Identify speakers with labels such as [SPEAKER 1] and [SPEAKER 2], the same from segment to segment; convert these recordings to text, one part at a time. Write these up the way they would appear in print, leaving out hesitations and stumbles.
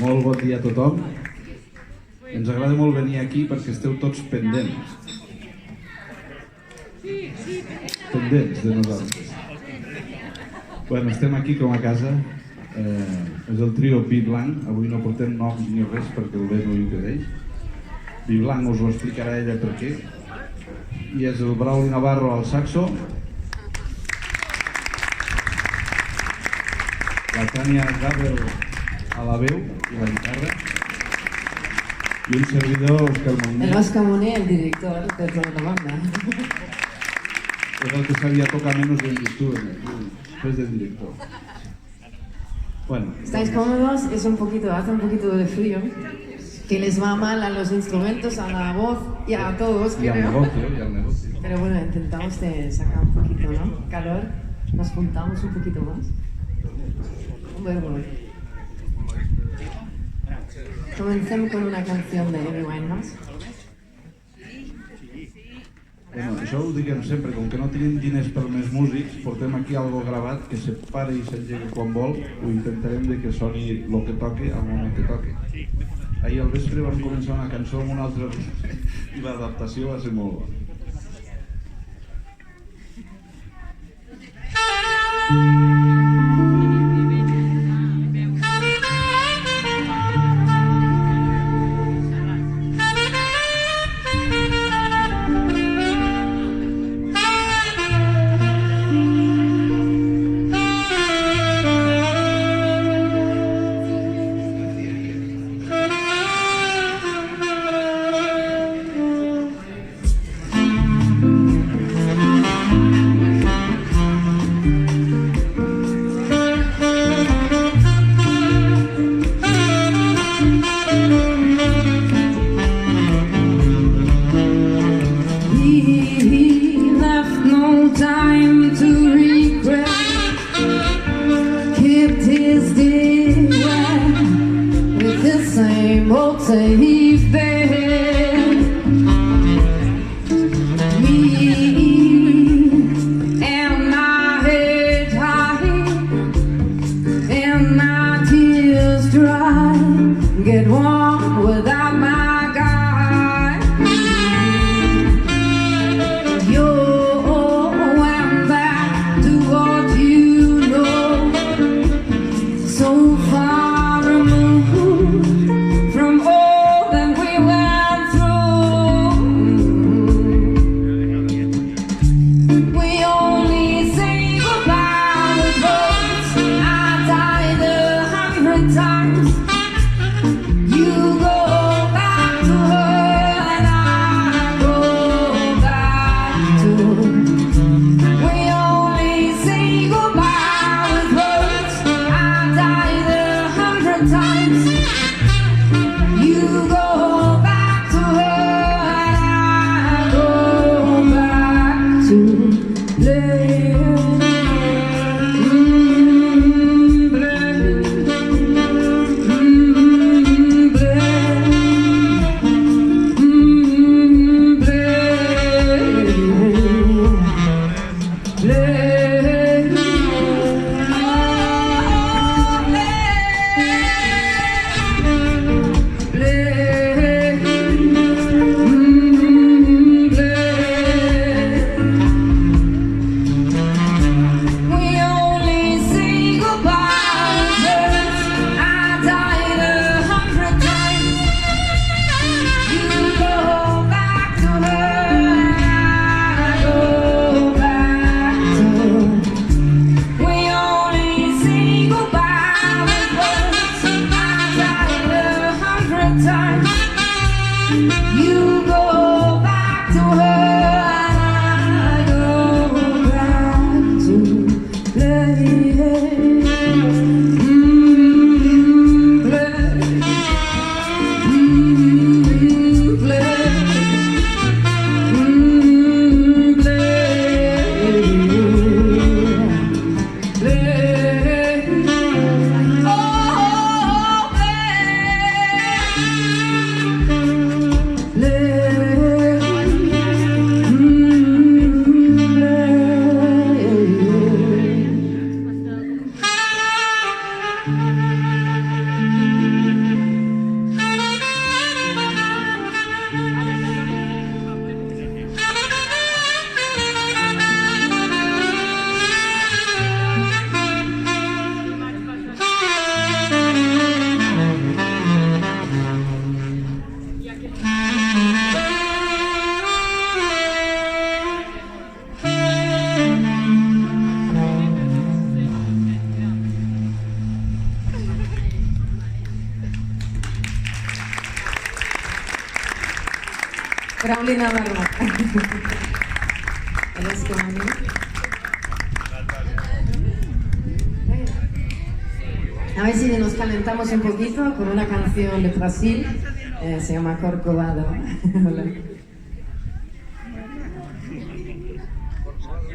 [SPEAKER 1] Molt bon dia a tothom. Ens agrada molt venir aquí perquè esteu tots pendents. Pendents de nosaltres. Bueno, estem aquí com a casa. És el trio Vi Blanc. Avui no portem noms ni res perquè el vent ho impedeix. Vi Blanc us ho explicarà ella per què. I és el Brauli Navarro al saxo, la Tània Gabel a la veu i la guitarra, i un servidor, Òscar Moner.
[SPEAKER 2] El Òscar Moner, el director de toda la banda.
[SPEAKER 1] Es el que sabía tocar menos del director, después del director. Bueno.
[SPEAKER 2] ¿Estáis cómodos? Hace un poquito de frío, que les va mal a los instrumentos, a la voz y a todos,
[SPEAKER 1] creo. Y al negocio.
[SPEAKER 2] Pero bueno, intentamos sacar un poquito, ¿no? Calor, nos juntamos un poquito más. Bueno. Comencem con una canción de Amy Winehouse.
[SPEAKER 1] Bueno, això ho diguem sempre, com que no tenim diners per més músics, portem aquí algo gravat que se pare i s'engegui quan vol, ho intentarem de que soni el que toque al moment que toque. Ahir al vespre vam començar una cançó amb un altre I l'adaptació va ser molt bona.
[SPEAKER 2] Carolina Barba. ¿Eres como a mí? A ver si nos calentamos un poquito con una canción de Brasil, se llama Corcovado.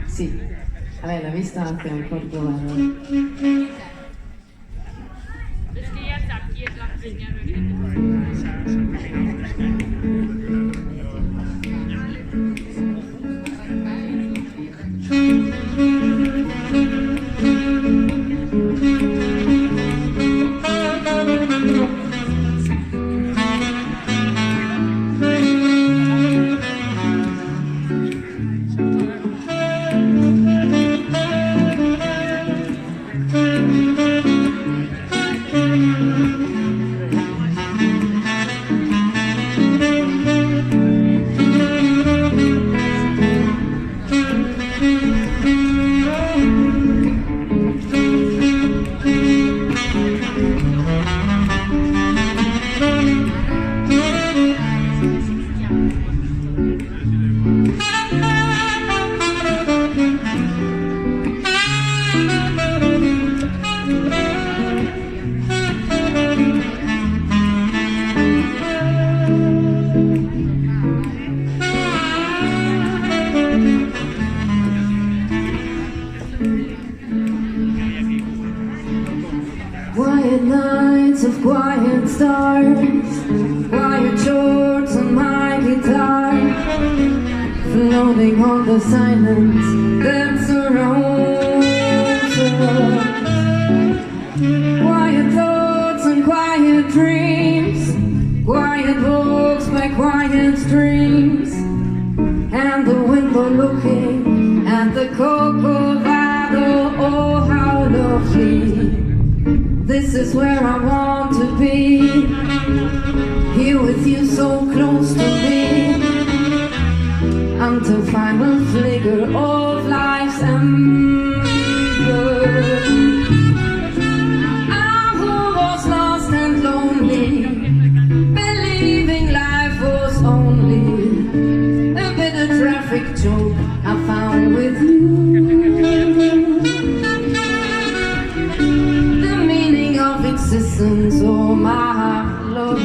[SPEAKER 2] Sí, a ver, la vista hacia el Corcovado. of quiet stars, quiet chords on my guitar, floating on the silence that surrounds us. Quiet thoughts and quiet dreams, quiet walks by quiet streams, and the window looking at the Corcovado. Oh, how lovely. This is where I want to be, here with you so close to me, until final flicker of life's ember. I who was lost and lonely, believing life was only a bit of traffic joke I found with you. Existence, oh my love.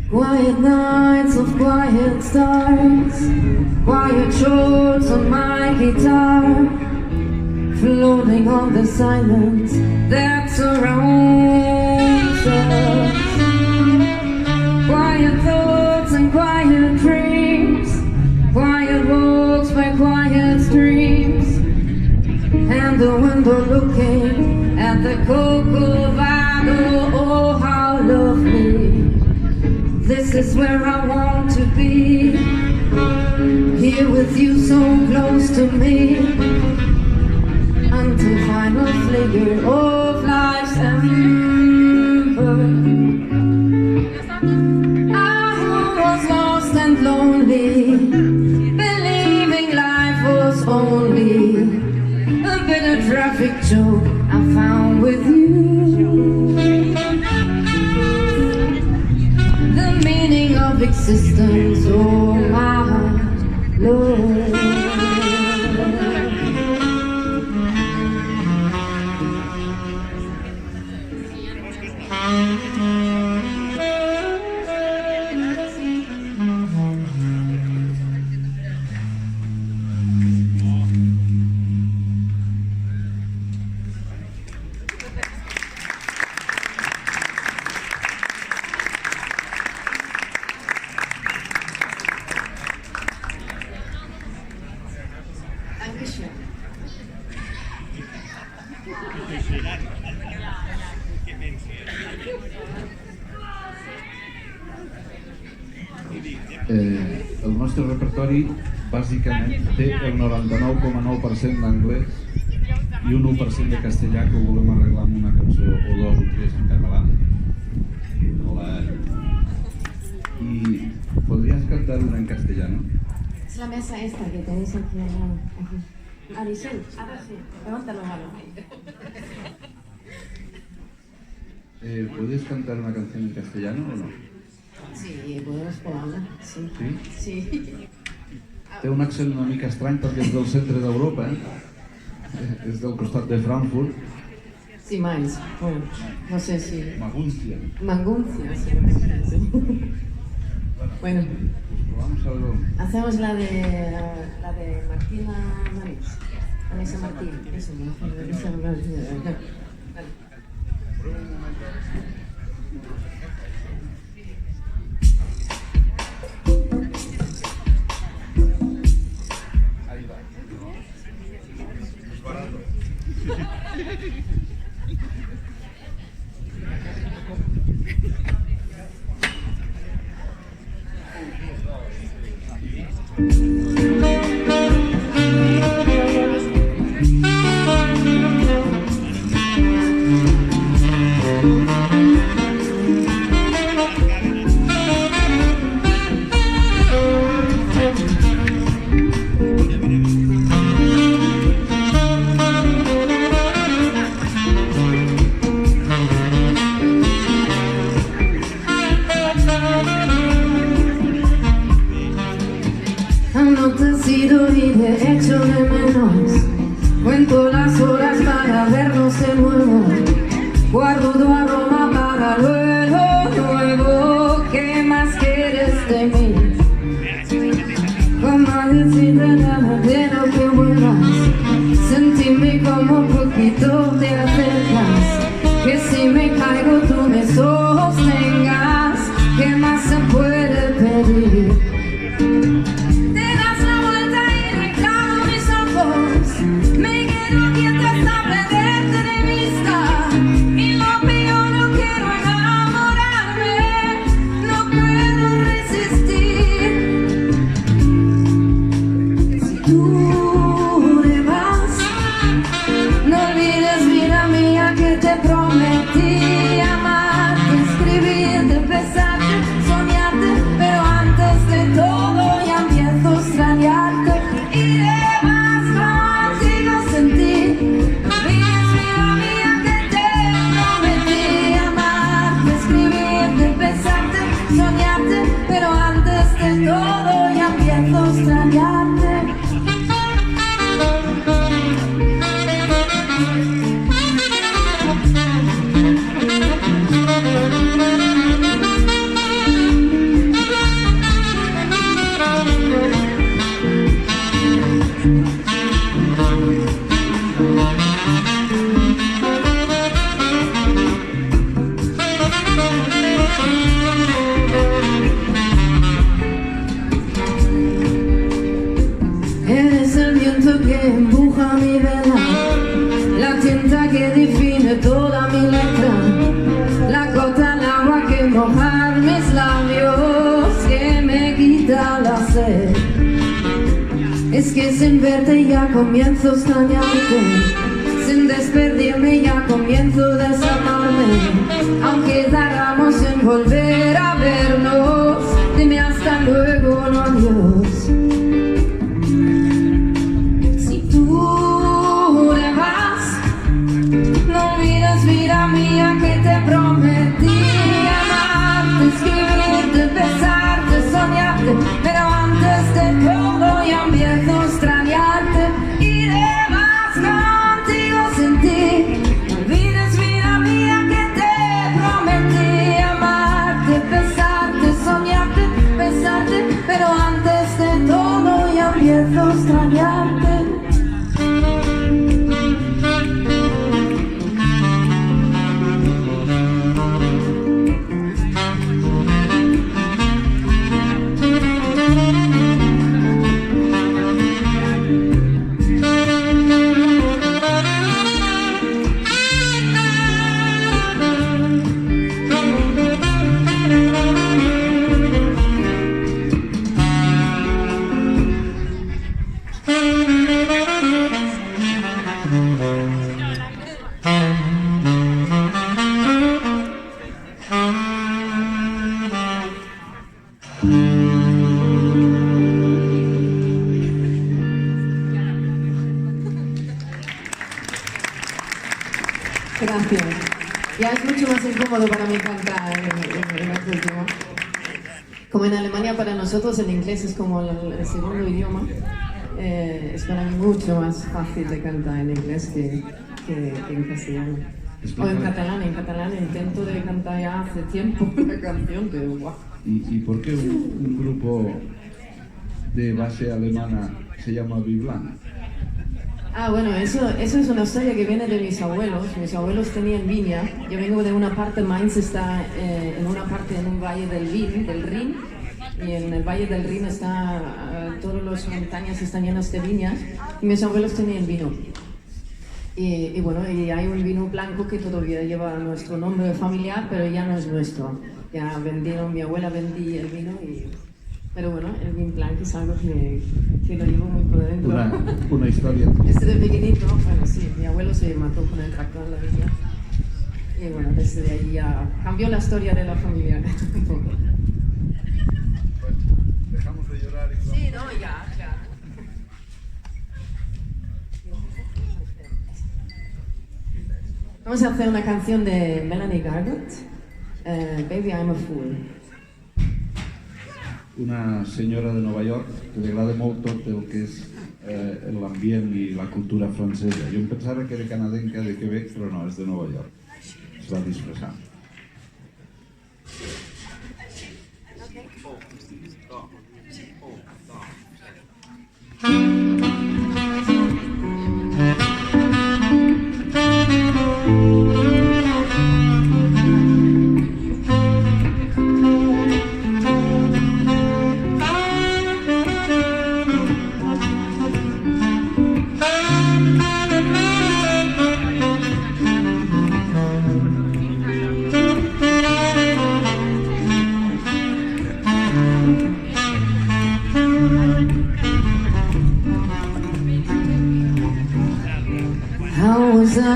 [SPEAKER 2] Quiet nights of quiet stars, quiet chords on my guitar, floating on the silence that surrounds us. Quiet thoughts and quiet dreams, quiet walks by quiet streams, and the window looking at the Corcovado. Oh, how lovely. This is where I want to be, here with you so close to me, until final flicker of life's ember. I was lost and lonely, believing life was only a bit of traffic joke I found with you. Of existence, oh my Lord.
[SPEAKER 1] El nostre repertori bàsicament té el 99,9% d'anglès i un 1% de castellà que ho volem arreglar amb una cançó o dos o tres en català. Hola. ¿Y podrías cantar una en castellano?
[SPEAKER 2] Es la mesa esta que tenéis aquí. Arisel, ahora sí, levanta la mano.
[SPEAKER 1] ¿Puedes cantar una canción en castellano o no?
[SPEAKER 2] Sí, podemos provar-la, sí.
[SPEAKER 1] Sí? Té un accent una mica estrany perquè és del centre d'Europa, és del costat de Frankfurt.
[SPEAKER 2] Sí, Mainz, bueno, no sé si...
[SPEAKER 1] Maguncia.
[SPEAKER 2] Maguncia, sí. Bueno,
[SPEAKER 1] Vamos a verlo.
[SPEAKER 2] hacemos la de Martina Marís. Vanessa Martín, eso, Vanessa Martín. Vale.
[SPEAKER 1] Ahí va.
[SPEAKER 2] te he sido y te echo de menos. Cuento las horas para vernos de nuevo. Guardo tu aroma para luego. ¿Qué más quieres de mí? Como decirte nada de lo que vuelvas. Sentime como poquito te acercas. Que si me caigo tú me sostengas. ¿Qué más se puede pedir? Te das la vuelta y me clavo mis ojos. Me quedo quieta hasta perderte de vista. Y lo peor, no quiero enamorarme. No puedo resistir. Si tú te vas, no olvides, vida mía, que te prometí amarte, escribirte, besarte, soñarte, pero antes de todo ya empiezo a extrañarte. Iré más contigo sin ti. No olvides, vida mía, que te prometí amarte, escribirte, besarte, soñarte, pero antes de todo ya empiezo a extrañarte. Eres el viento que empuja mi vela, la tinta que define toda mi letra, la gota al agua que moja mis labios, que me quita la sed. Es que sin verte ya comienzo a extrañarte, sin despedirme ya comienzo a desamarme. Aunque tardamos en volver a vernos, dime hasta luego, no adiós. Vida mía, que te prometí amarte, escribirte, besarte, soñarte, pero antes de todo ya empiezo a extrañarte. Iré más contigo sin ti. No olvides, vida mía, que te prometí amarte, besarte, soñarte, besarte, pero antes de todo ya empiezo a extrañarte. Gracias. Ya es mucho más incómodo para mí cantar en este último. Como en Alemania para nosotros el inglés es como el segundo idioma, es para mí mucho más fácil de cantar en inglés que en castellano. O en catalán. En catalán intento de cantar ya hace tiempo una canción, pero guau.
[SPEAKER 1] ¿Y por qué un grupo de base alemana se llama Biblan?
[SPEAKER 2] Ah, bueno, eso es una historia que viene de mis abuelos. Mis abuelos tenían viña. Yo vengo de una parte, Mainz está en una parte en un valle del Rin, y en el valle del Rin está, todas las montañas están llenas de viñas, y mis abuelos tenían vino. Y bueno, y hay un vino blanco que todavía lleva nuestro nombre familiar, pero ya no es nuestro. Ya vendieron, mi abuela vendía el vino pero bueno, el vin blanc es algo que lo llevo muy por dentro.
[SPEAKER 1] Una historia.
[SPEAKER 2] Desde pequeñito, bueno, sí, mi abuelo se mató con el tractor en la viña. Y bueno, desde ahí ya cambió la historia de la familia.
[SPEAKER 1] Bueno, dejamos de llorar y vamos.
[SPEAKER 2] Sí, no, ya. Vamos a hacer una canción de Melanie Gardot, Baby I'm a Fool.
[SPEAKER 1] una senyora de Nova York que li agrada molt tot el que és l'ambient i la cultura francesa. Jo em pensava que era canadenca de Quebec, però no, és de Nova York. Es va disfressar.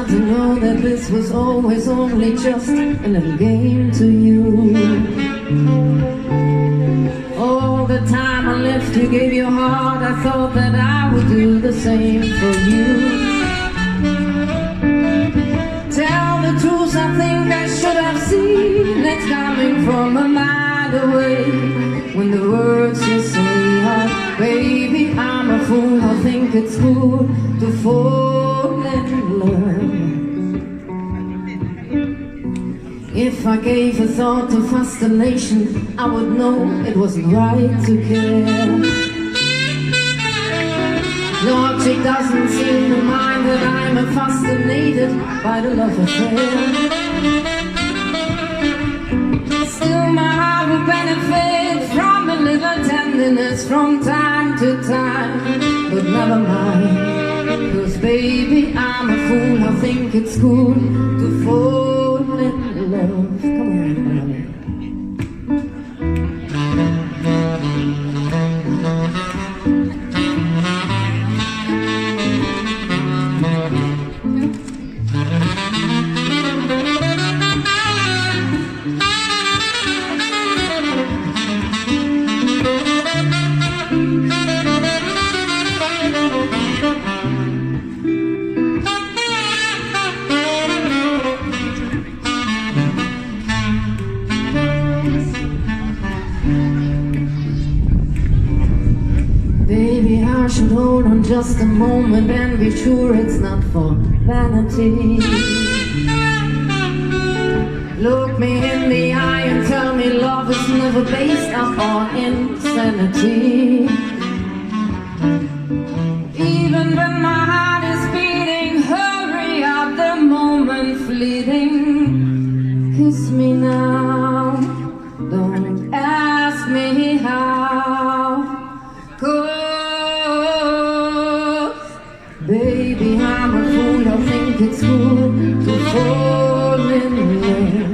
[SPEAKER 2] To know that this was always only just a little game to you. All the time I left you, gave your heart, I thought that I would do the same for you. Tell the truth, I think I should have seen it's coming from a mile away. When the words you say are, baby, I'm a fool, I think it's cool to fall in love. If I gave a thought to fascination, I would know it wasn't right to care. Logic doesn't seem to mind that I'm fascinated by the love affair. Still my heart will benefit from a little tenderness from time to time. But never mind, 'cause baby, I'm a fool, I think it's cool to fall in love. Come on, I should hold on just a moment and be sure it's not for vanity. Look me in the eye and tell me love is never based upon insanity. Even when my heart is beating, hurry up, the moment fleeting. Kiss me now, don't ask me how. Baby, I'm a fool, I think it's cool to fall in love.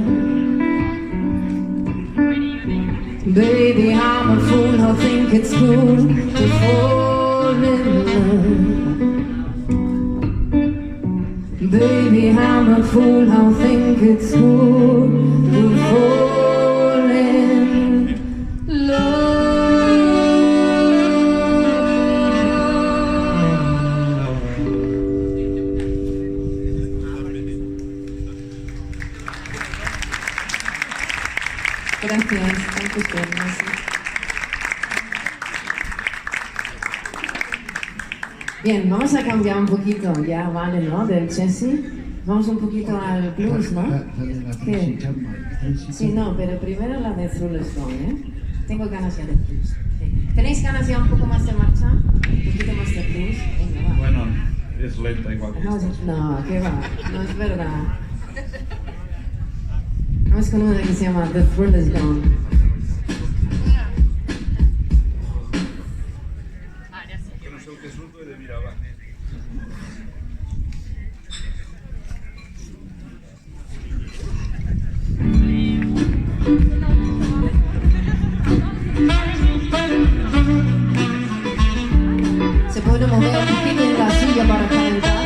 [SPEAKER 2] Baby, I'm a fool, I think it's cool to fall in love. Baby, I'm a fool, I think it's cool to fall in love. Gracias, thank you so much. Bien, vamos a cambiar un poquito, ya vale, ¿no? Del Chessy. Vamos un poquito al blues, ¿no? ¿Qué? Sí, no, pero primero la de Through Stone, ¿eh? Tengo ganas ya de blues. Sí. ¿Tenéis ganas ya un poco más de marcha? Un poquito más de blues. Venga, va.
[SPEAKER 1] Bueno, es lenta igual que esta.
[SPEAKER 2] No, que va, no es verdad. Vamos con una que se llama The Thrill Is Gone.
[SPEAKER 1] Que no sé el que surto y de mira, va.
[SPEAKER 2] Se puede mover un poquito en la silla para calentar.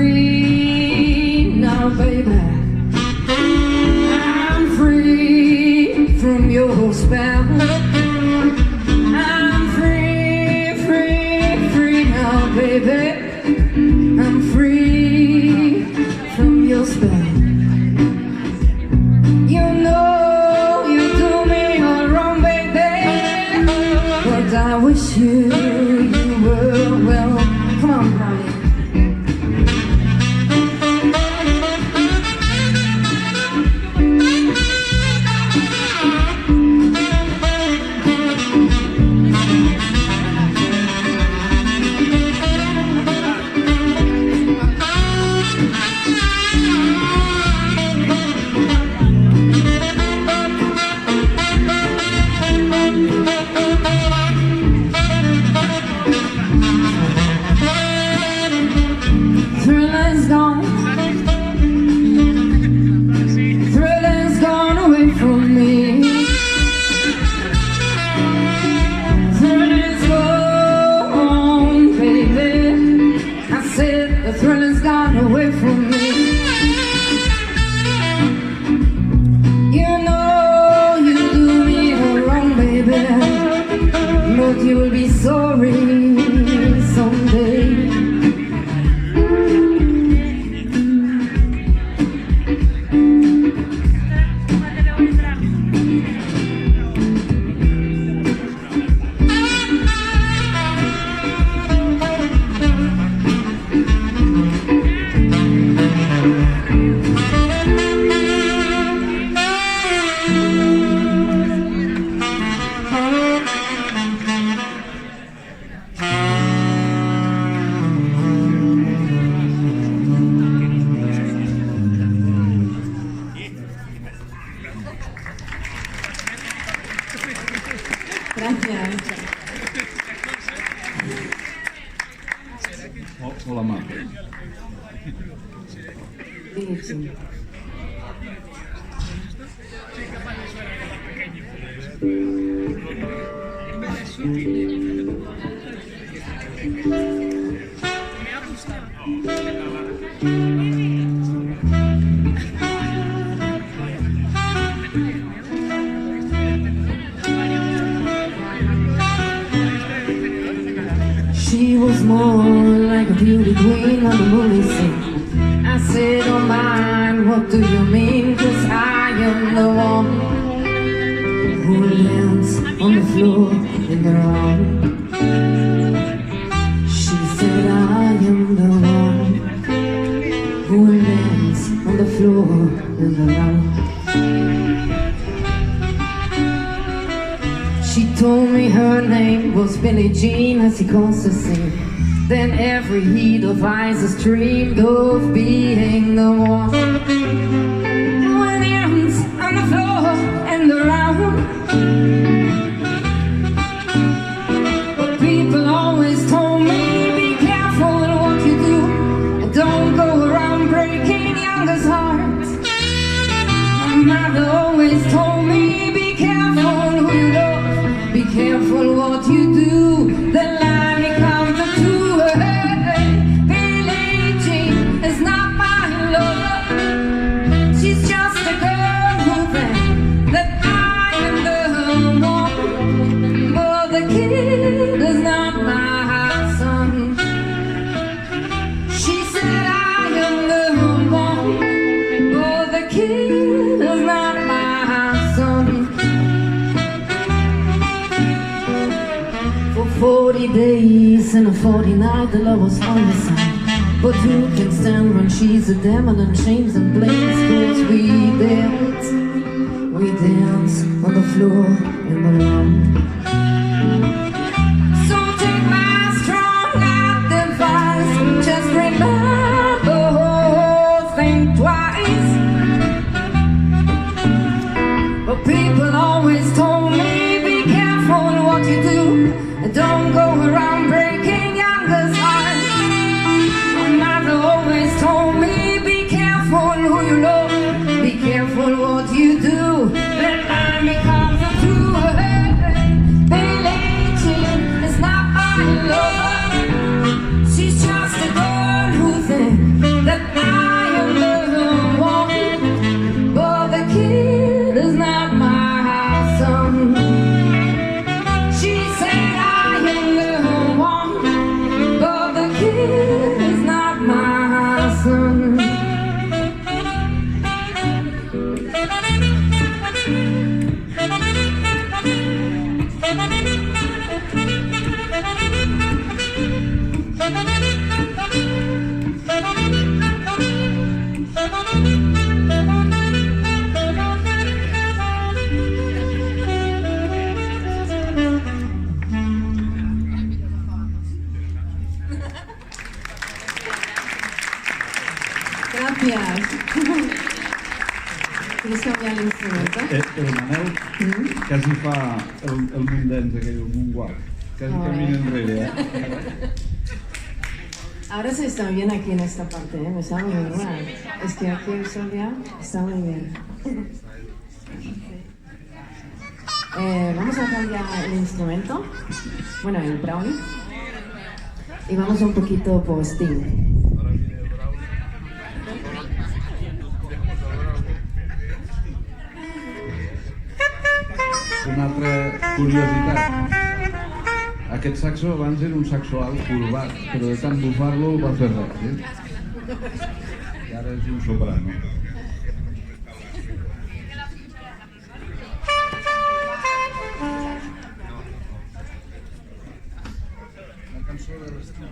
[SPEAKER 2] free now, baby. I'm free from your spell. I'm free, free, free now, baby. I'm free from your spell. You know you do me all wrong, baby, but I wish you were well. Come on, Brownie. Thrilling's gone. Thrilling's gone away from me. Thrilling's gone, baby. I said the thrilling's gone away from me. You know you do me all wrong, baby, but you'll be sorry someday.
[SPEAKER 3] Gracias.
[SPEAKER 1] Hola, Mar.
[SPEAKER 2] She was more like a beauty queen on the movie scene. I said, oh man, what do you mean? 'Cause I am the one who lands on the floor in the round. She said, I am the one who lands on the floor in the round. She told me her name was Billie Jean, as he calls to sing. Then every heat of eyes is dreamed of being the one who lands on the floor and around. But people always told me, be careful with what you do, and don't go around breaking youngest hearts. My mother always told me, be careful who you love, be careful what you do, the line becomes a two. Billie Jean is not my lover, she's just a girl who thinks that I am the one, but the kid is not my son. She said I am the one, but the kid is not my son. For 40 days and a 40 nights the love was on the side. But who can stand when she's a demon in chains and blades? 'Cause we dance on the floor in the round. So take my strong advice, just remember, think twice. But people always told me, be careful what you do, don't go around breaking youngest hearts. My mother always told me, be careful who you love, be careful what you do, that line becomes a two. sun. Gracias. ¿Quieres cambiar el instrumento?
[SPEAKER 1] El Manel quasi fa el moondance aquell, el moonwalk. Quasi camina enrere,
[SPEAKER 2] Ahora se está bien aquí en esta parte, me está muy bien. Es que aquí el sol ya está muy bien. Vamos a cambiar el instrumento, bueno, el brownie, y vamos un poquito por Sting.
[SPEAKER 1] Una altra curiositat. Aquest saxo abans era un saxo alt corbat, però de tant bufar-lo va fer res, I ara és un soprano. La cançó de l'estiu.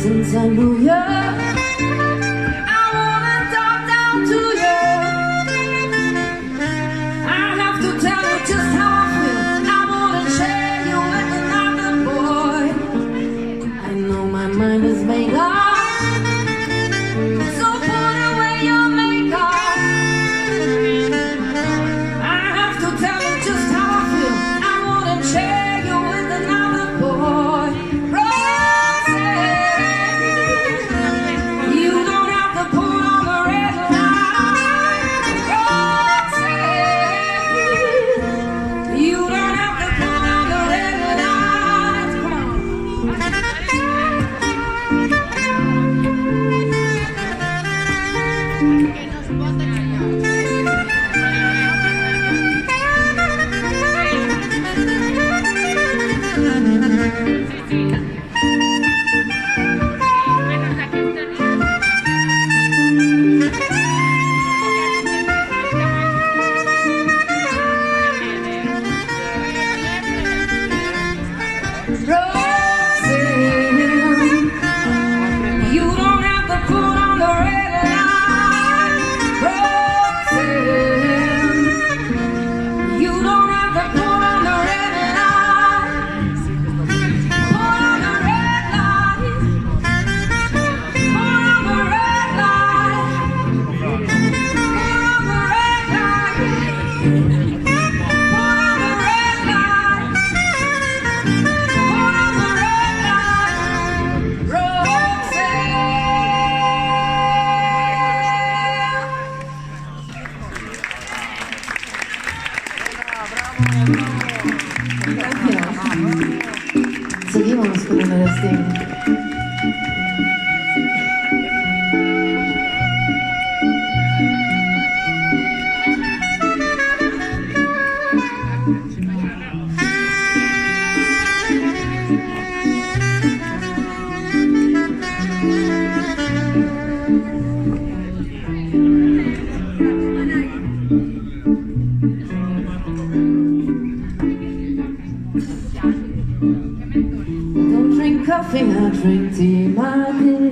[SPEAKER 1] Since I knew you, I wanna talk down to you. I have to tell you just how I feel. I wanna share you with another boy. I know my mind is made up, so put away your makeup. I have to tell you just how I feel. I wanna share you with another boy. Seguimos con el Sting. Don't drink coffee, I drink tea, my dear.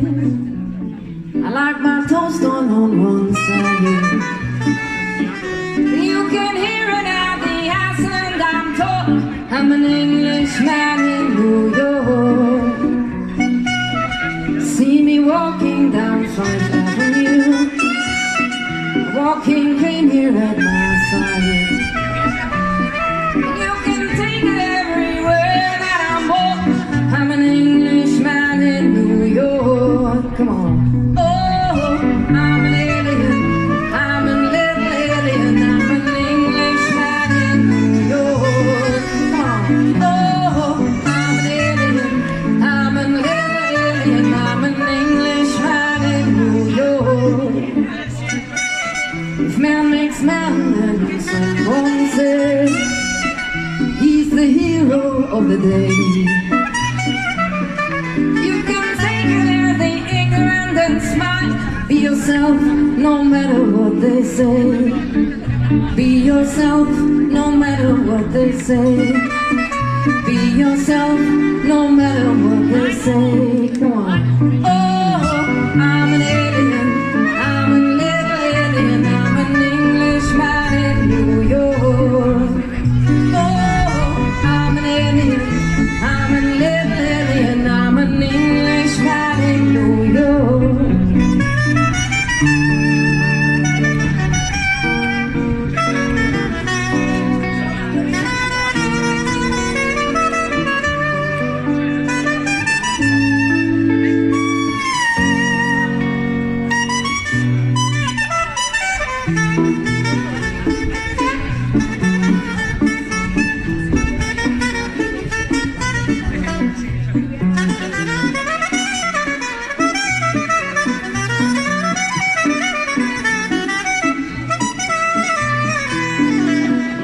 [SPEAKER 1] I
[SPEAKER 2] like my toast on one side. You can hear it at the accent I'm told. I'm an Englishman in New York. See me walking down 5th Avenue, walking came here at my side. You can take it everywhere that I'm walking. I'm an Englishman in New York. Come on. Oh, I'm an alien. I'm a little alien. I'm an Englishman in New York. Come on. Oh, I'm an alien. I'm a little alien. I'm an Englishman in New York. If man makes man, then someone says he's the hero of the day. You can take it as the ignorant and smart. Be yourself, no matter what they say. Be yourself, no matter what they say. Be yourself, no matter what they say. Come on. Oh, I'm an alien. I'm a little alien. I'm an Englishman in New York. Oh, I'm an alien. I'm a little alien. I'm an Englishman in New York.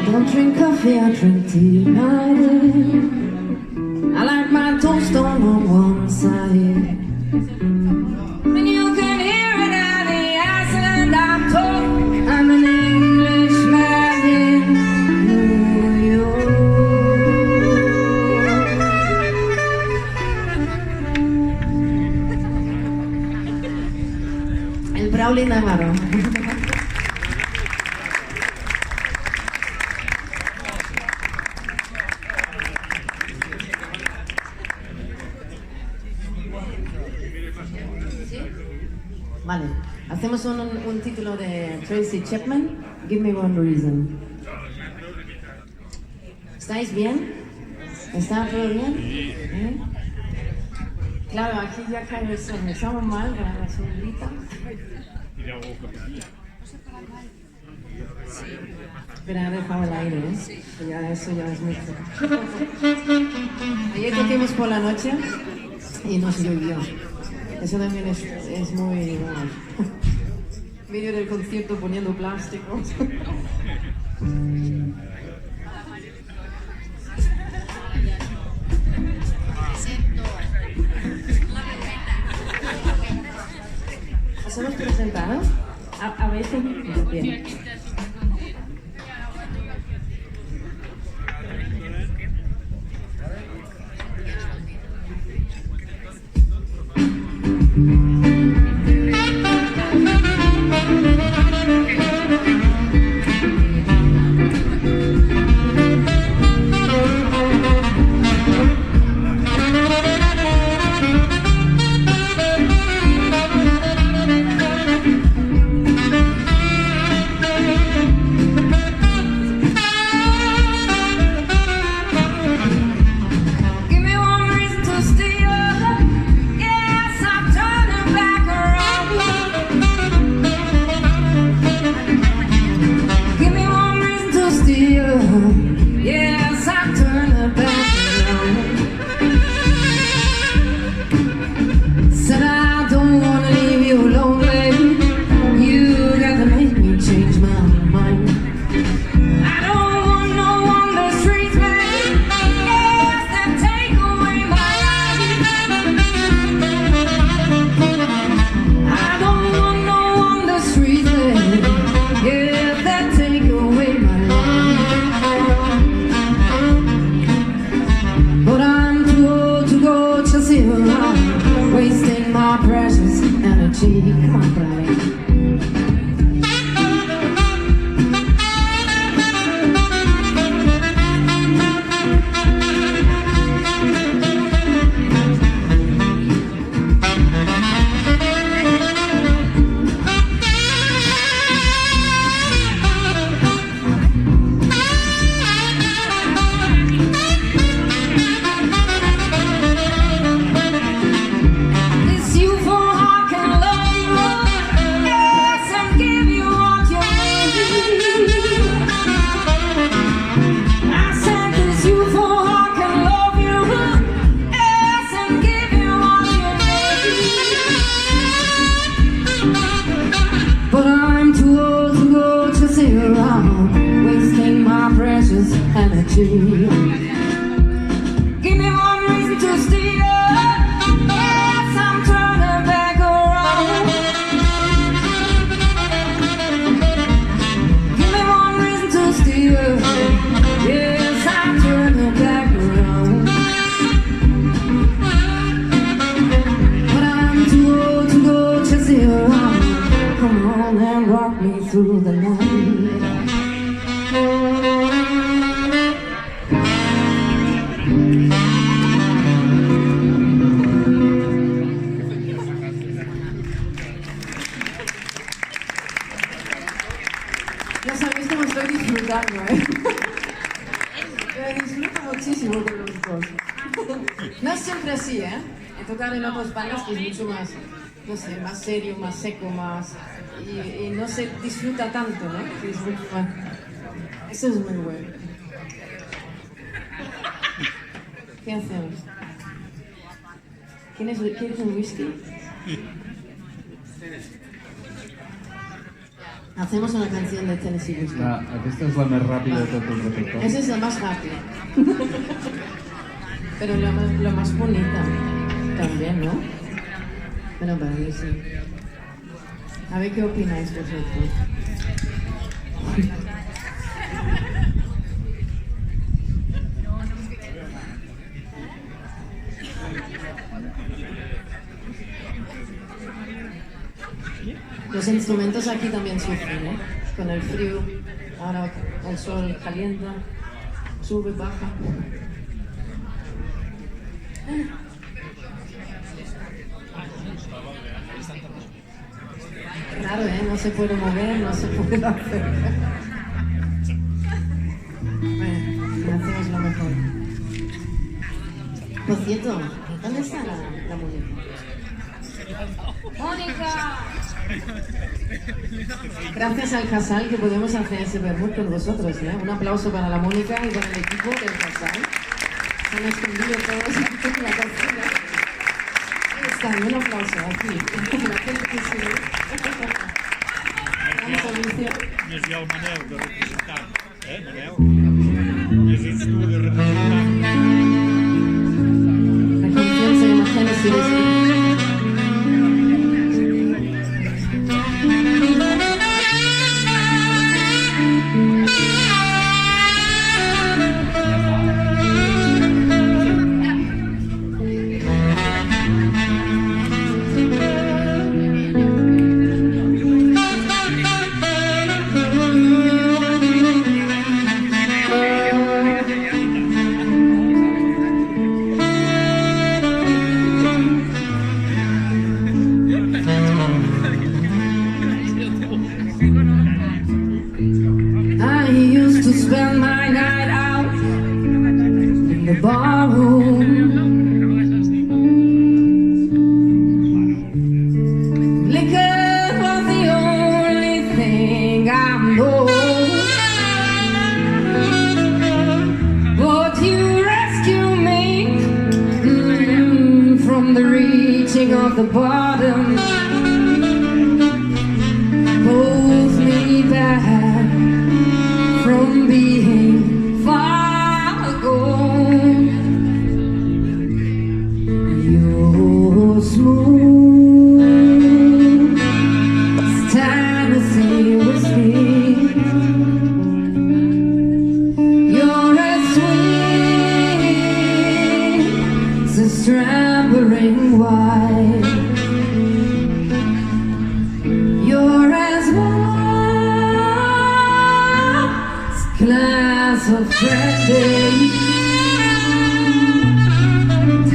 [SPEAKER 2] Don't drink coffee, I drink tea, my dear. I like my toast on one side. And you can hear it at the accent I'm told. I'm an Englishman in New York. El Brawley Navarro. Vale, hacemos un título de Tracy Chapman, Give Me One Reason. ¿Estáis bien? ¿Está todo bien? ¿Eh? Claro, aquí ya cae el sol, me echamos mal para la sombrita. Pero ha dejado el aire, ¿eh? Ya, eso ya es mucho. Ayer tocamos por la noche y nos llovió. Eso también es muy bueno. Medio del concierto poniendo plásticos. ¿Os hemos presentado? A veces bien. Give me one reason to stay up. Yes, I'm turning back around. Give me one reason to stay up. Yes, I'm turning back around. But I'm too old to go chasing around. Come on and rock me through the night.
[SPEAKER 3] Ya sabéis que me estoy disfrutando, ¿eh? Me disfruto muchísimo con los dos. No es siempre así, ¿eh? He tocado en otras bandas que es mucho más, no sé, más serio, más seco, más... Y no se disfruta tanto, ¿no? Se disfruta más. Eso es muy bueno. ¿Qué hacemos? ¿Quieres un whisky? Hacemos una canción de Tennessee Whiskey.
[SPEAKER 1] Aquesta és la més ràpida de tot el repertori.
[SPEAKER 3] Esa es la más rápida. Pero la más bonita también, ¿no? Bueno, para mí sí. A ver qué opináis vosotros. Los instrumentos aquí también sufren, ¿eh? Con el frío, ahora el sol calienta, sube, baja. Raro, ¿eh? No se puede mover, no se puede hacer. Bueno, hacemos lo mejor. Por cierto, ¿dónde está la muñeca?
[SPEAKER 2] ¡Mónica!
[SPEAKER 3] Gracias al Casal que podemos hacer ese vermut con vosotros, ¿eh? Un aplauso para la Mónica y para el equipo del Casal. Se han escondido todos en la cocina. Ahí están, un aplauso aquí. La gente que sigue. Vamos, Alicia.
[SPEAKER 4] I és el Manel de representant, Manel? I és tu de representant.
[SPEAKER 3] La canción se llama Tennessee Whiskey.
[SPEAKER 2] I used to spend my night out in the barroom. Liquor was the only thing I know. But you rescued me from the reaching of the bottom. Pulls me back from being far gone. You're smooth as Tennessee whiskey. You're as sweet as strawberry wine. glass of brandy.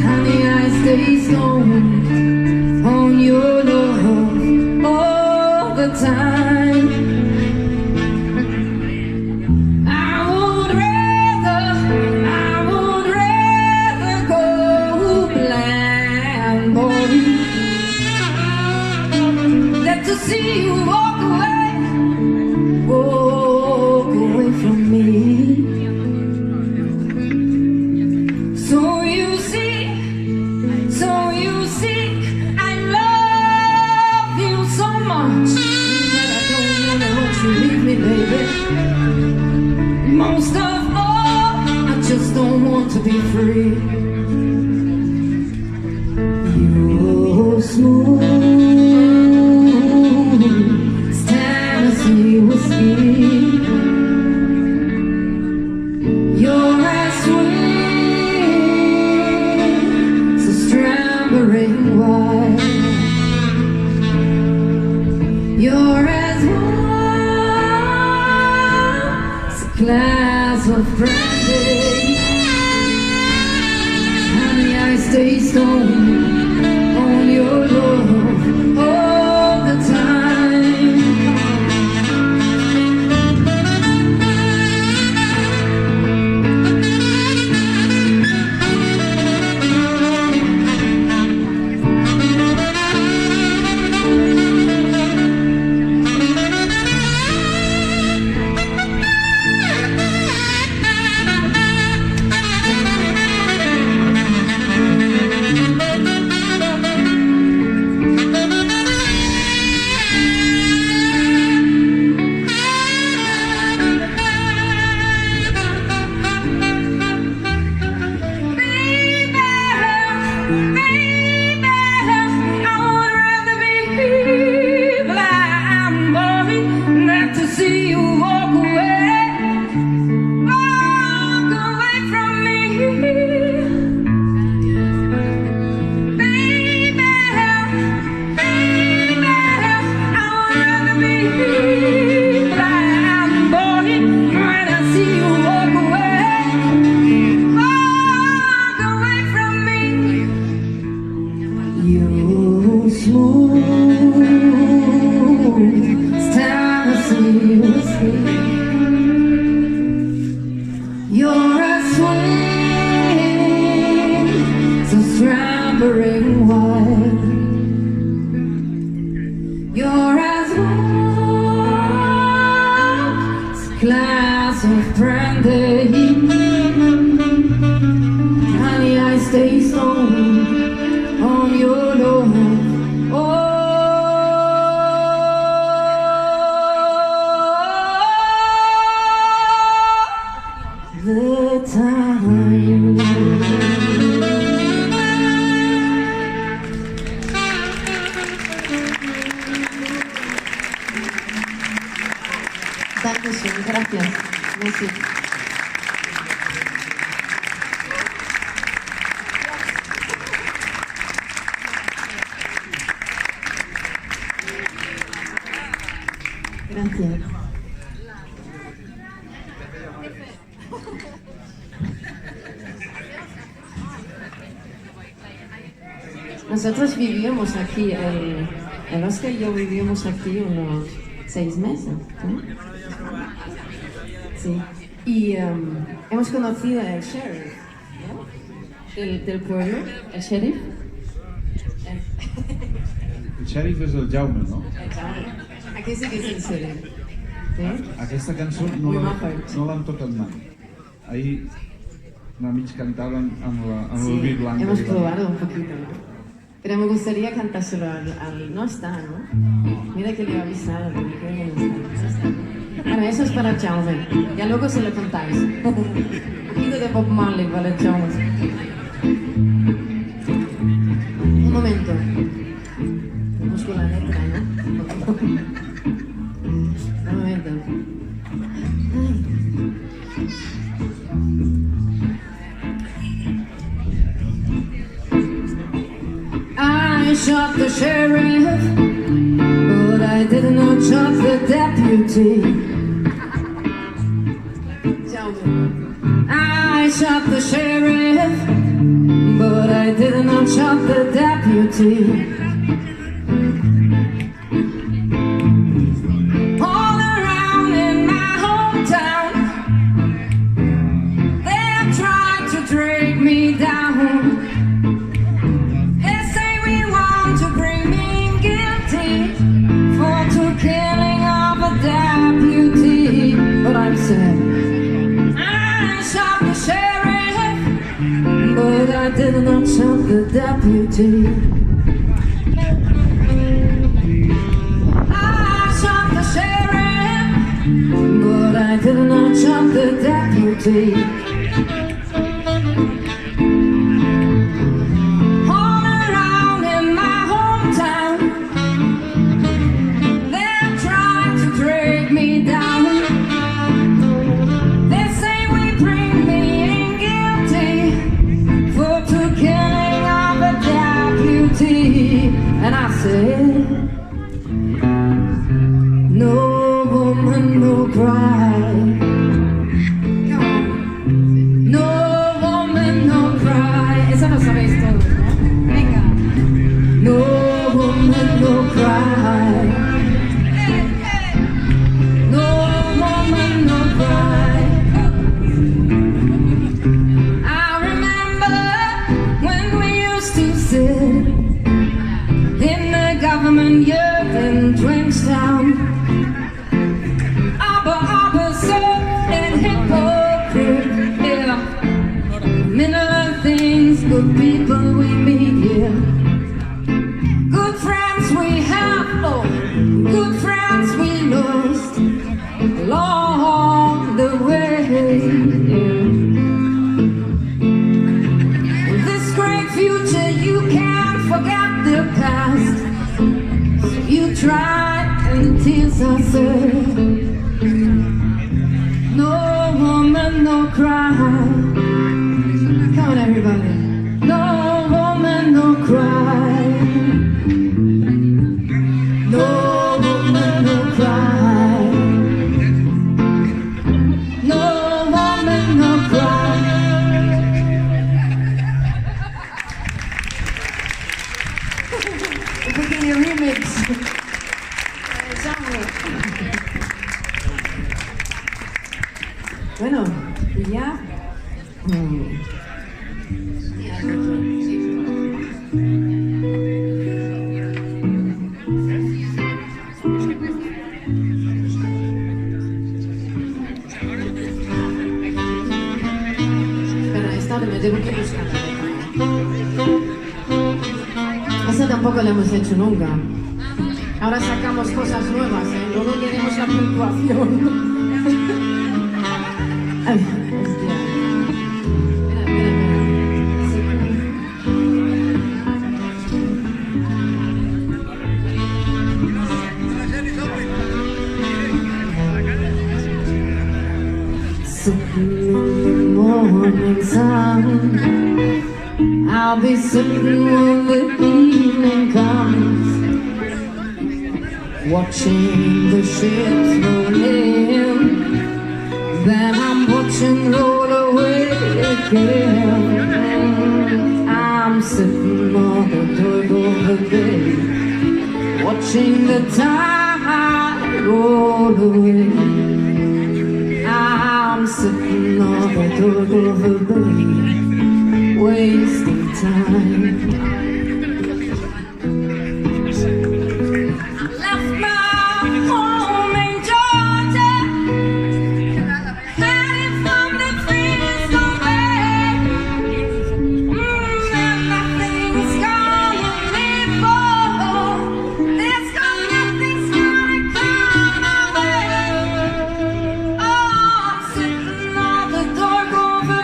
[SPEAKER 2] Honey, I stay stoned on your love all the time. I would rather go blind, boy, than to see you walk away from me. So you see, I love you so much that I don't wanna let you leave me, baby. Most of all, I just don't want to be free. You're smooth as Tennessee whiskey. You're as sweet as strawberry wine. You're as warm as a glass of brandy. Honey, I stay stoned on your love all the time. You're as sweet as strawberry wine. You're as warm as a glass of brandy. Honey, I stay stoned on your love the time.
[SPEAKER 3] Dankeschön, gracias. Merci. Gracias. Nosotros vivíamos aquí, el Oscar y yo vivíamos aquí unos 6 meses, ¿no? Sí. Y hemos conocido al sheriff, ¿no? del pueblo, el sheriff.
[SPEAKER 1] El xèrif és el Jaume, no?
[SPEAKER 3] Aquest sí que és el sheriff. ¿Sí?
[SPEAKER 1] Aquesta cançó no l'han tocat mai. Ahir una mig cantaven amb el vi blanc.
[SPEAKER 3] Hemos probado un poquito, ¿no? Pero me gustaría cantárselo al... No está, ¿no? Mira que le he avisado, pero creo que no está. Bueno, eso es para Jaume. Ya luego se lo contáis. Un poquito de Bob Marley para Jaume. Un momento. Busco la letra, ¿no? Un momento. I shot the sheriff, but I did not shot the deputy. Jaume.
[SPEAKER 2] I shot the sheriff, but I did not shot the deputy. All around in my hometown, they tried to drag me down. They say we want to bring me guilty for the killing of a deputy, but I'm sad. I shot the sheriff, but I did not shot the deputy. I shot the sheriff, but I did not shot the deputy. All around in my hometown, they tried to drag me down. They say we bring me in guilty for the killing of a deputy. And I said, no woman, no cry. Come on. No woman, no cry. Esa no sabéis todos, ¿no? Venga. No woman, no cry. No woman, no cry. I remember when we used to sit in the government yard in Twingstown. Abba, so and hypocrite, yeah. Many things, good people we meet here. Good friends we have, oh, good friends we lost along the way. Yeah. This great future, you can't forget the past. So you try and tease us. No woman, no cry. Come on, everybody. No woman, no cry. No woman, no cry. No woman, no cry. Un pequeño remix. Bueno, y ya. Espera, esta me tengo que buscar. Esta tampoco la hemos hecho nunca. Ahora sacamos cosas nuevas, ¿eh? Luego tenemos la puntuación. Ay, hostia. Sitting in the morning sun, I'll be sitting when the evening comes, watching the ships roll in. Then I'm watching roll away again. I'm sitting on the dock of the bay, watching the tide roll away. I'm sitting on the dock of the bay, wasting time. Over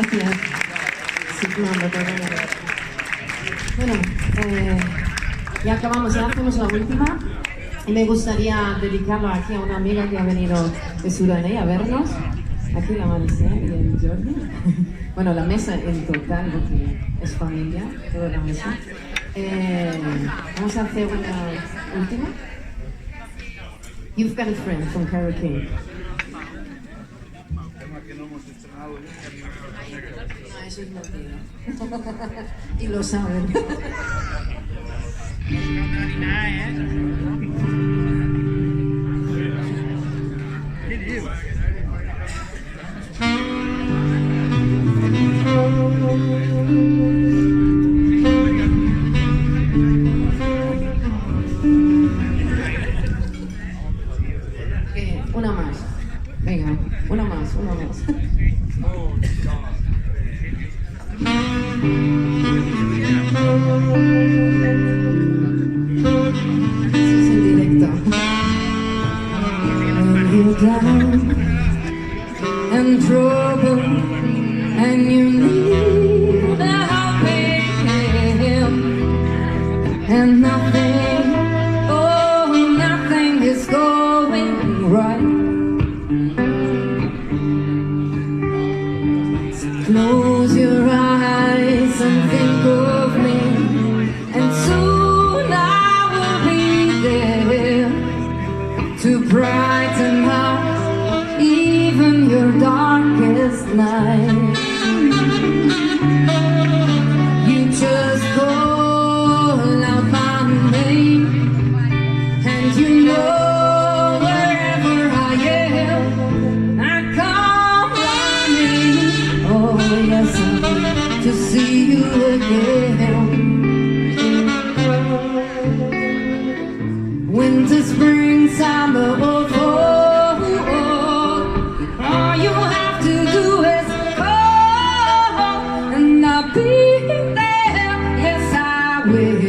[SPEAKER 3] Gracias. Sí, no, no, bueno, ya acabamos, ya hacemos la última. Y me gustaría dedicarlo aquí a una amiga que ha venido de Sudanés a vernos. Aquí la Maricel y el Jordi. Bueno, la mesa en total, porque es familia, toda la mesa. Vamos a hacer una última. You've Got a Friend from Carole King. No, eso es mentira. Y lo saben. Una más. Venga, una más, una más. Eso es en directo. When you're down and trouble and you need a helping hand and nothing, oh, nothing is going right. Close your eyes and think of me, and soon I will be there to brighten up even your darkest night. You just call out my name, and you know wherever I am, I come running. Oh yes, I need to see you again. Winter, spring, summer, or fall, all you have to do is call, and I'll be there. Yes, I will.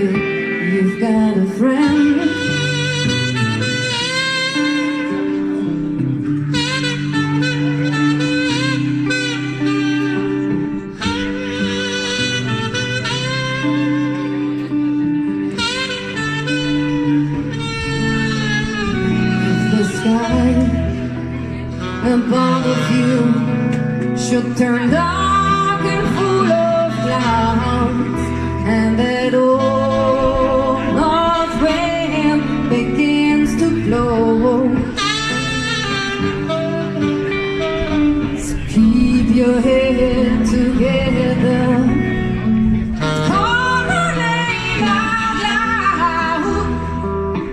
[SPEAKER 3] You've got a friend. Above of you should turn dark and full of clouds, and that old north wind begins to blow. So keep your head together, call her name out loud,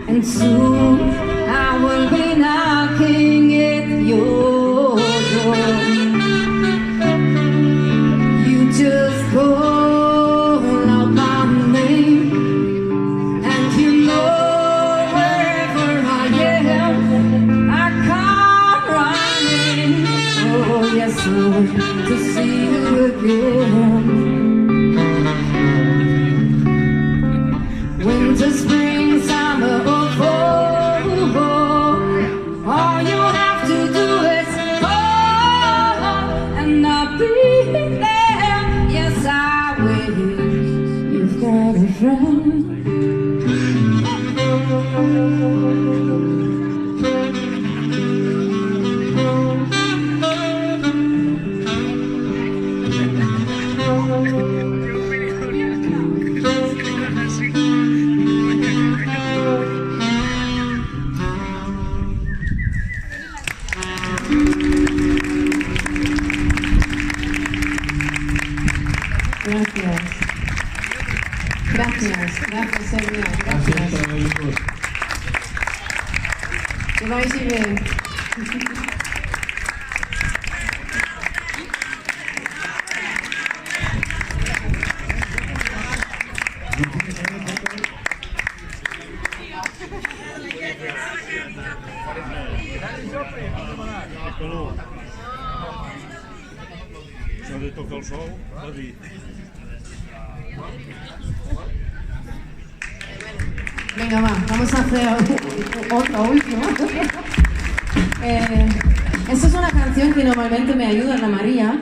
[SPEAKER 3] and soon I will be knocking at your door. You just call out my name, and you know wherever I am, I come running. Oh yes, Lord, to see you again. Winter, spring, summer, or fall, all you have to do is call, and I'll be there. Yes, I will. You've got a friend. Gracias. Gracias, gracias, Sergio. Gracias. Que vais bien.
[SPEAKER 4] Això de tocar el sol, va dir.
[SPEAKER 3] Venga, vamos a hacer otra última. Esta es una canción que normalmente me ayuda Ana María,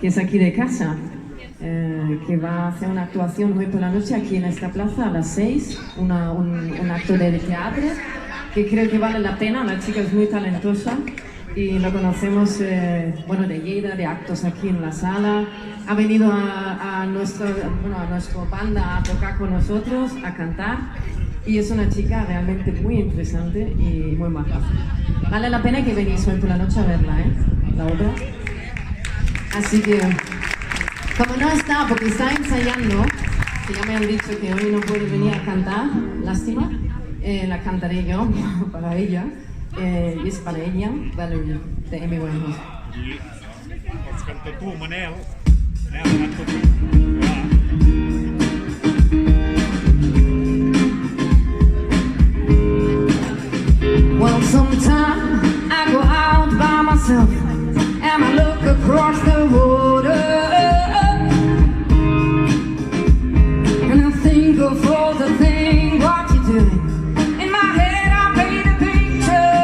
[SPEAKER 3] que es aquí de casa, que va a hacer una actuación hoy por la noche aquí en esta plaza a las 6, un acto de teatro que creo que vale la pena. La chica es muy talentosa y lo conocemos, bueno, de Lleida, de actos aquí en la sala. Ha venido a nuestra banda a tocar con nosotros, a cantar, y es una chica realmente muy interesante y muy maja. Vale la pena que venís hoy por la noche a verla, la obra. Así que, como no está, porque está ensayando, que ya me han dicho que hoy no puede venir a cantar, lástima, la cantaré yo para ella, y es para ella, Valerie, de Amy Winehouse.
[SPEAKER 4] I els canta tu, Manel. Manel, canta tu. Clar.
[SPEAKER 2] Well, sometimes I go out by myself and I look across the water, and I think of all the things what you're doing. In my head I paint a picture,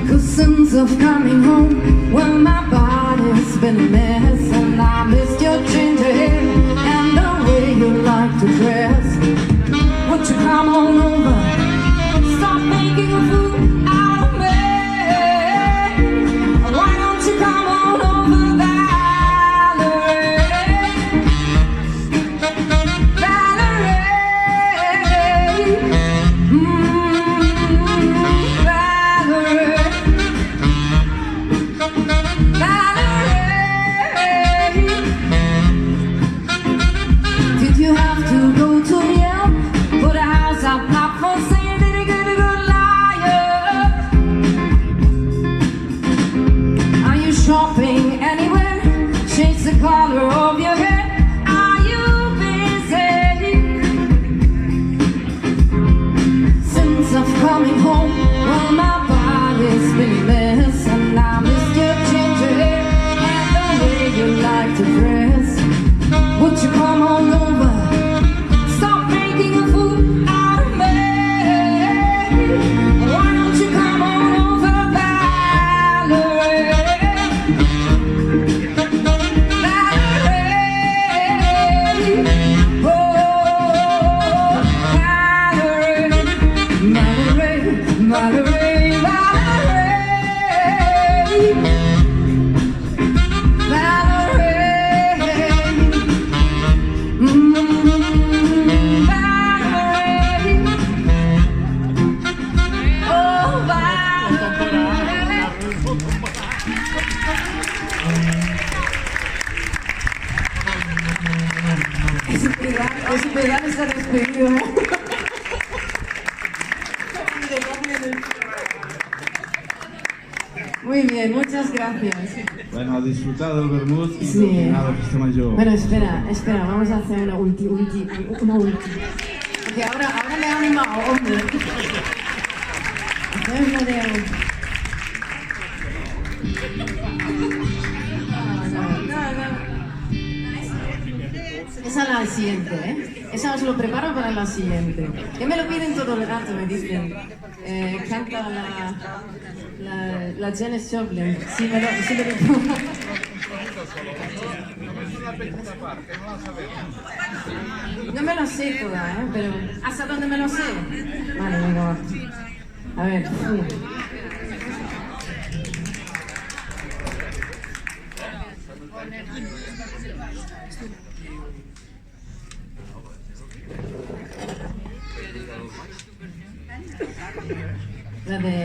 [SPEAKER 2] 'cause since of coming home, well, my body's been a mess, and I missed your ginger hair and the way you like to dress. Would you come on over? Stop making a fool out of me. Why don't you come on over, Valerie? Valerie, Valerie, Valerie. Did you have to go to Yelp? Put a house up top for saying that you're a good liar. Are you shopping anywhere? Change the color of your hair. Are you busy? Since I've coming home, well, my body's been a mess, and I missed your ginger hair and the way you like to dress. Would you come on over? Stop making a fool out of me. Why don't you come on over, Valerie? Valerie, oh, Valerie, Valerie, Valerie, Valerie,
[SPEAKER 3] Es pegar esta despedida, Muy bien, muchas gracias.
[SPEAKER 1] Bueno, a disfrutar del vermut y
[SPEAKER 3] Sí.
[SPEAKER 1] del final de Festa Major.
[SPEAKER 3] Bueno, espera, vamos a hacer una última. Porque ahora me ha animado, hombre. Hacer una de... Esa es la siguiente, Esa os lo preparo para la siguiente. Que me lo piden todo el rato, me dicen. Canta la Janis Joplin. Sí, me lo No me lo sé toda, pero ¿hasta dónde me lo sé? Vale, venga, va. A ver. La de...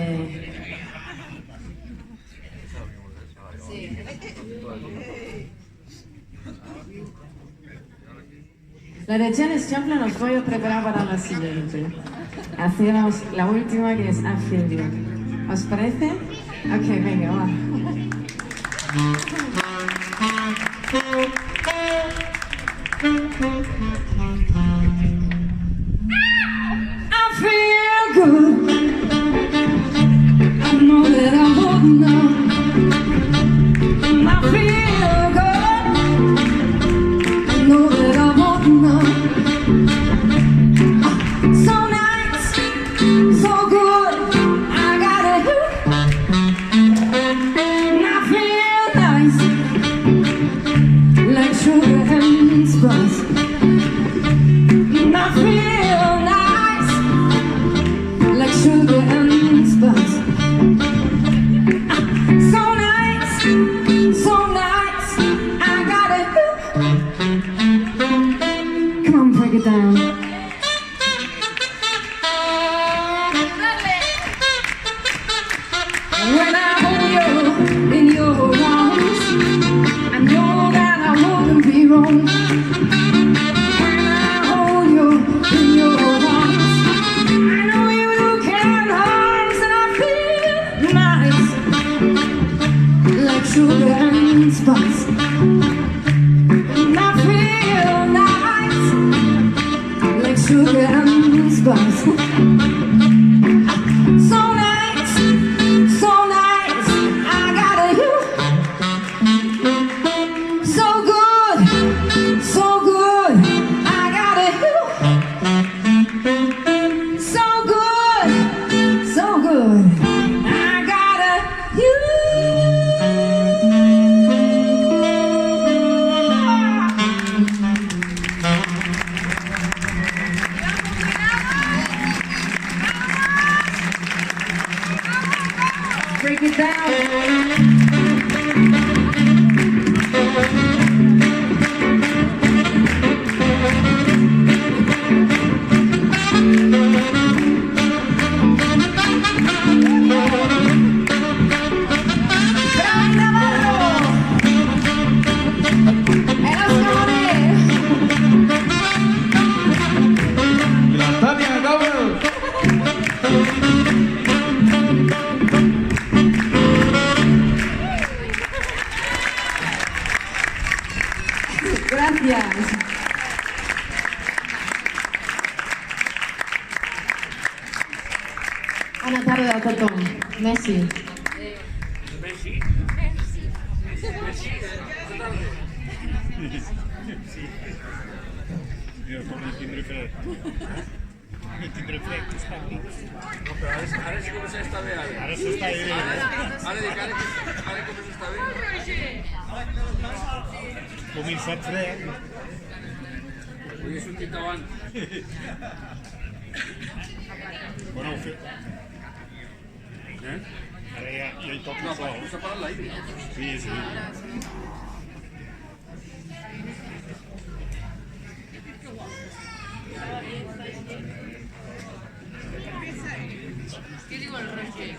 [SPEAKER 3] Sí. La de Janis Joplin os voy a preparar para la siguiente. Hacemos la última, que es I Feel You. ¿Os parece? Ok, venga, va.
[SPEAKER 2] I feel good. I know that I wouldn't know. I feel good. I know that I wouldn't know. So nice, so good. I got it. and spice. And I feel nice, like sugar and spice. So nice, so nice, I got you. So good, so good, I got you. So good, so good, I got you. Break it down.
[SPEAKER 1] I la Tània Gobel.
[SPEAKER 3] Gràcies. Bona tarda a tothom. Messi.
[SPEAKER 4] Jo com no tindré fred. No tindré fred, que està aquí.
[SPEAKER 5] No, però ara sí comença a estar bé, ara.
[SPEAKER 4] Ara s'està bé.
[SPEAKER 5] Ara dic, ara comença a estar bé.
[SPEAKER 4] Començat fred.
[SPEAKER 5] Avui he sortit davant.
[SPEAKER 4] Bueno, ho fet. Ara ja hi toca
[SPEAKER 5] No,
[SPEAKER 4] sol.
[SPEAKER 5] s'ha parat l'aire.
[SPEAKER 4] Sí, sí.
[SPEAKER 6] Què diu el Roger?